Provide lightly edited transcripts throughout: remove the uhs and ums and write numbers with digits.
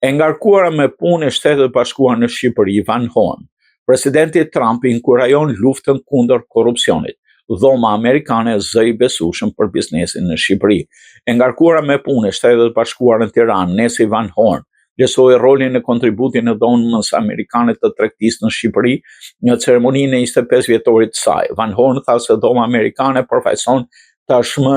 E ngarkuara me punë e Shtetet Bashkuar në Shqipëri, Van Horn, presidenti Trump inkurajon luftën kundër korrupsionit. Dhoma amerikane zë i besueshëm për biznesin në Shqipëri. E ngarkuara me punë e Shtetet Bashkuar në Tiranë, Nancy Van Horn, vlerësoi rolin e kontributin në dhomës amerikane të tregtisë në Shqipëri në ceremoninë e 25 vjetorit të saj. Van Horn tha se dhoma amerikane përfaqëson tashmë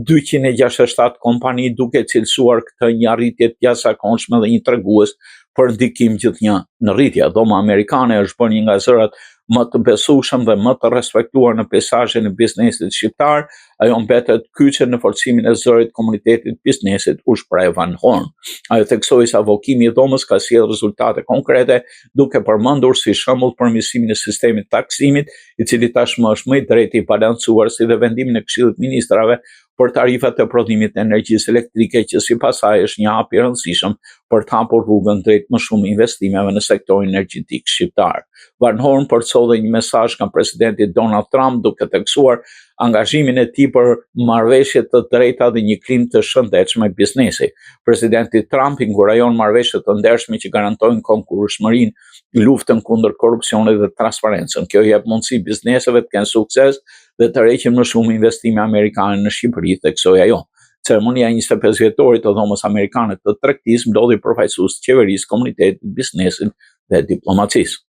267 kompani, duke cilësuar këtë një arritje të jashtëzakonshme dhe një tregues për ndikim gjithnjë në rritje. Dhoma amerikane është bërë një nga zërat më të besueshëm dhe më të respektuar në peizazhin e biznesit shqiptar. Ajo mbetet kyçe në forcimin e zërit komunitetit biznesit, u shpreh Van Horn. Ajo theksoi se avokimi i dhomës ka sjellë rezultate konkrete, duke përmendur si shembull përmirësimin e sistemit të taksimit, i cili tashmë është më i drejtë i balancuar, si dhe vendimin e Këshillit të Ministrave për tarifat e prodhimit të energjisë elektrike, që sipas saj është një hap i rëndësishëm për të hapur rrugën drejt më shumë investimeve në sektorin energjetik shqiptar. Van Horn përcolli një mesazh nga presidenti Donald Trump, duke theksuar angazhimin e tij për marrëveshje të drejta dhe një klimë të shëndetshme biznesi. Presidenti Trump inkurajon marrëveshje të ndershme që garantojnë konkurrueshmërinë, luftën kundër korrupsionit dhe transparencën. Kjo jep mundësi bizneseve të kenë sukses dhe të rreqin më shumë investime amerikane në Shqipëri, theksoi ajo. Ceremonia e 25 vjetorit të dhomës amerikane të tregtisë ndodhi përfaqësues të qeverisë, komunitetit, biznesit dhe diplomacisë.